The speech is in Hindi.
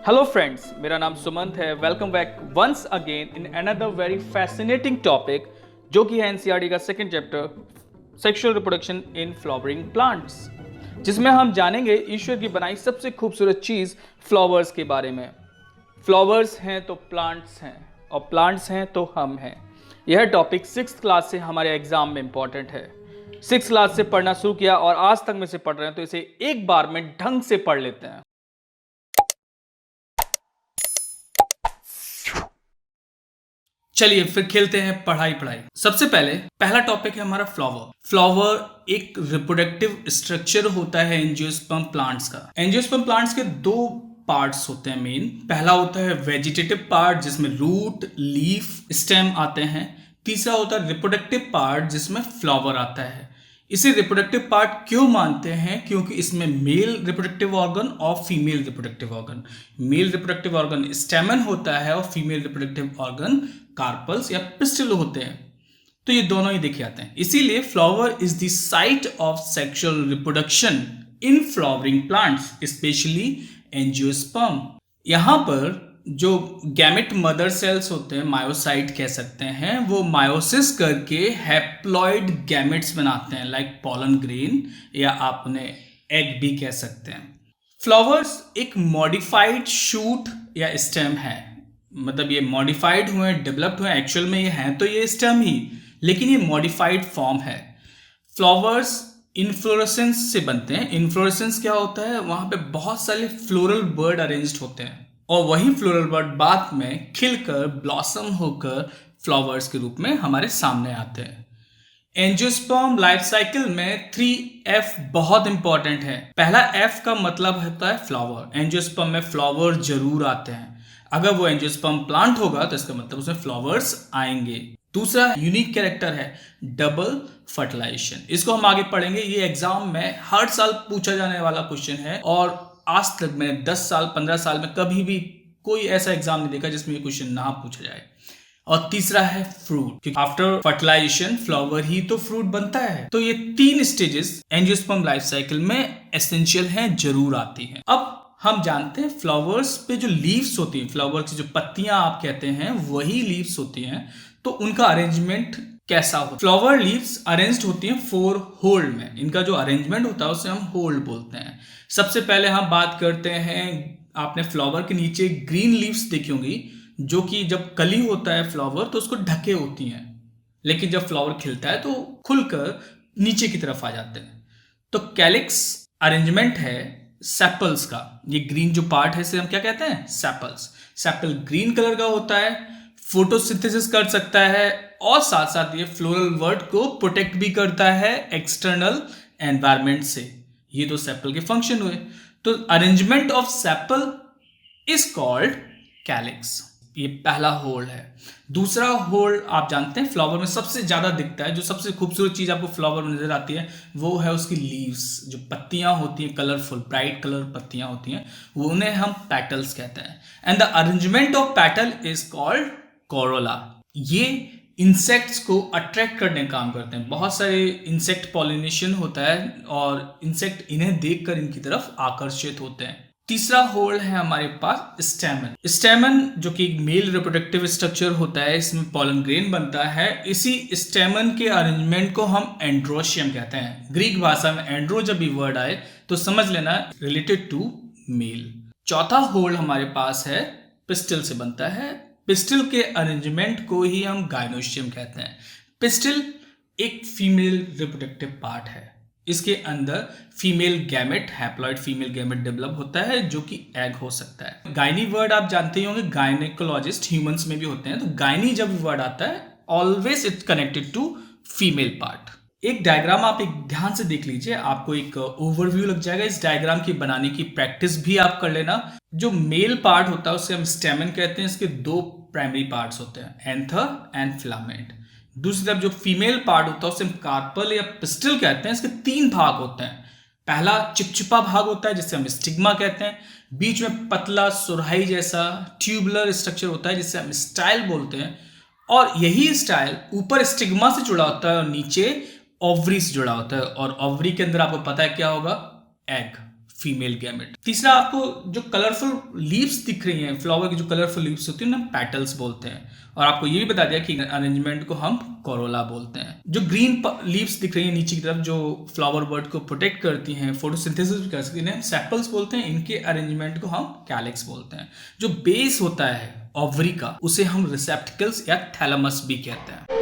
हेलो फ्रेंड्स, मेरा नाम सुमंत है। Welcome back once again in another very fascinating topic, जो कि है एनसीईआरटी का second chapter sexual reproduction in flowering plants, जिसमें हम जानेंगे ईश्वर की बनाई सबसे खूबसूरत चीज फ्लावर्स के बारे में। फ्लावर्स हैं तो प्लांट्स हैं, और प्लांट्स हैं तो हम हैं। यह टॉपिक 6th क्लास से हमारे एग्जाम में इंपॉर्टेंट है। 6th क्लास से पढ़ना शुरू किया और आज तक में से पढ़ रहे हैं, तो इसे एक बार में ढंग से पढ़ लेते हैं। चलिए फिर खेलते हैं पढ़ाई पढ़ाई। सबसे पहले पहला टॉपिक है हमारा फ्लावर। फ्लावर एक रिप्रोडक्टिव स्ट्रक्चर होता है एंजियोस्पर्म प्लांट्स का। एंजियोस्पर्म प्लांट्स के दो पार्ट्स होते हैं मेन। पहला होता है वेजिटेटिव पार्ट, जिसमें रूट, लीफ, स्टेम आते हैं। तीसरा होता है रिप्रोडक्टिव पार्ट, जिसमें फ्लावर आता है। इसे रिप्रोडक्टिव पार्ट क्यों मानते हैं? क्योंकि इसमें मेल रिप्रोडक्टिव ऑर्गन और female reproductive organ, male reproductive organ स्टेमन होता है और फीमेल रिप्रोडक्टिव ऑर्गन कार्पल्स या पिस्टिल होते हैं। तो ये दोनों ही देखे जाते हैं। इसीलिए flower is the site of sexual reproduction in flowering plants, specially angiosperm. यहां पर जो गैमेट मदर सेल्स होते हैं, मायोसाइट कह सकते हैं, वो मायोसिस करके हैप्लॉइड गैमेट्स बनाते हैं, लाइक पॉलन ग्रेन, या आपने एग भी कह सकते हैं। फ्लावर्स एक मॉडिफाइड शूट या स्टेम है, मतलब ये मॉडिफाइड हुए, डेवलप्ड हुए। एक्चुअल में ये हैं तो ये स्टेम ही, लेकिन ये मॉडिफाइड फॉर्म है। फ्लावर्स इन्फ्लोरेसेंस से बनते हैं। इन्फ्लोरेसेंस क्या होता है? वहां पे बहुत सारे फ्लोरल बर्ड अरेंज्ड होते हैं, और वही फ्लोरल बर्ड बाद में खिलकर ब्लॉसम होकर फ्लावर्स के रूप में हमारे सामने आते हैं। एंजियोस्पर्म लाइफ साइकिल में 3F बहुत इंपॉर्टेंट है। पहला F का मतलब होता है फ्लावर। एंजियोस्पर्म में फ्लावर जरूर आते हैं। अगर वो एंजियोस्पर्म प्लांट होगा तो इसका मतलब उसमें फ्लावर्स आएंगे। दूसरा यूनिक कैरेक्टर है डबल फर्टिलाइजेशन। इसको हम आगे पढ़ेंगे। ये एग्जाम में हर साल पूछा जाने वाला क्वेश्चन है, और आज तक मैंने 10 साल 15 साल में कभी भी कोई ऐसा एग्जाम नहीं देखा जिसमें ये क्वेश्चन ना पूछा जाए। और तीसरा है फ्रूट, क्योंकि आफ्टर फर्टिलाइजेशन फ्लावर ही तो फ्रूट बनता है। तो ये 3 स्टेजेस एंजियोस्पर्म लाइफ साइकिल में एसेंशियल हैं, जरूर आती हैं। अब हम जानते हैं फ्लावर्स पे जो लीव्स होती हैं, फ्लावर की जो पत्तियां आप कहते हैं, वही लीव्स होती हैं। तो उनका अरेंजमेंट कैसा हो? फ्लावर लीव्स अरेंज्ड होती हैं 4 होल्ड में। इनका जो अरेंजमेंट होता है उसे हम होल्ड बोलते हैं। सबसे पहले हम बात करते हैं, आपने फ्लावर के नीचे ग्रीन लीव्स देखी होंगी, जो कि जब कली होता है फ्लावर तो उसको ढके होती हैं, लेकिन जब फ्लावर खिलता है तो खुलकर नीचे की तरफ आ जाते हैं। तो कैलिक्स अरेंजमेंट है सेपल्स का। ये ग्रीन जो पार्ट है इसे हम क्या कहते हैं? सेपल्स। सेपल ग्रीन कलर का होता है, फोटोसिंथेसिस कर सकता है, और साथ साथ ये फ्लोरल वर्ड को प्रोटेक्ट भी करता है एक्सटर्नल एनवायरमेंट से। ये तो सेपल के फंक्शन हुए। तो arrangement of sepal is called calyx. ये पहला होल्ड है। दूसरा होल्ड आप जानते हैं फ्लावर में सबसे ज्यादा दिखता है, जो सबसे खूबसूरत चीज आपको फ्लावर में नजर आती है, वो है उसकी लीव्स। जो पत्तियां होती हैं, कलरफुल ब्राइट कलर पत्तियां होती हैं, वो उन्हें हम पेटल्स कहते हैं। And the arrangement of petal is called Corolla. ये इंसेक्ट्स को अट्रैक्ट करने का काम करते हैं। बहुत सारे इंसेक्ट पॉलिनेशन होता है, और इंसेक्ट इन्हें देखकर इनकी तरफ आकर्षित होते हैं। तीसरा होल्ड है हमारे पास स्टेमन। स्टेमन जो कि मेल रिप्रोडक्टिव स्ट्रक्चर होता है, इसमें पॉलन ग्रेन बनता है। इसी स्टेमन के अरेंजमेंट को हम एंड्रोशियम कहते हैं। ग्रीक भाषा में एंड्रो जब भी वर्ड आए तो समझ लेना रिलेटेड टू मेल। चौथा होल्ड हमारे पास है पिस्टिल से बनता है। पिस्टिल के अरेंजमेंट को ही हम गाइनोशियम कहते हैं। पिस्टिल एक फीमेल रिप्रोडक्टिव पार्ट है। इसके अंदर female gamete, haploid female gamete develop होता है, जो कि एग हो सकता है। गायनी वर्ड आप जानते ही होंगे, गायनेकोलॉजिस्ट ह्यूमंस में भी होते हैं। तो गायनी जब वर्ड आता है, always it's connected to female part. एक डायग्राम आप एक ध्यान से देख लीजिए, आपको एक ओवरव्यू लग जाएगा। इस डायग्राम की बनाने की प्रैक्टिस भी आप कर लेना। जो मेल पार्ट होता है उसे हम स्टेमन कहते हैं। इसके 2 प्राइमरी पार्ट्स होते हैं, एंथर एंड फिलामेंट। दूसरी तरफ जो फीमेल पार्ट होता है उसे हम कार्पल या पिस्टिल कहते हैं। इसके 3 भाग होते हैं। पहला चिपचिपा भाग होता है, जिसे हम स्टिग्मा कहते हैं। बीच में पतला सुराही जैसा ट्यूबुलर स्ट्रक्चर होता है, जिसे हम स्टाइल बोलते हैं। और यही स्टाइल ऊपर स्टिग्मा से जुड़ा होता है और नीचे ओवरी से जुड़ा होता है। और ओवरी के अंदर आपको पता है क्या होगा? एग। Female gamete. तीसरा, आपको जो कलरफुल लीव्स दिख रही हैं, फ्लावर की जो कलरफुल लीव्स होती है ना, पेटल्स बोलते हैं। और आपको ये भी बता दिया कि अरेंजमेंट को हम कोरोला बोलते हैं। जो ग्रीन लीव्स दिख रही हैं नीचे की तरफ, जो फ्लावर बर्ड को प्रोटेक्ट करती हैं, फोटोसिंथेसिस भी कर सकती हैं, सेपल्स बोलते हैं। इनके अरेंजमेंट को हम कैलिक्स बोलते हैं। जो बेस होता है ओवरी का, उसे हम रिसेप्टिकल्स या थैलेमस भी कहते हैं।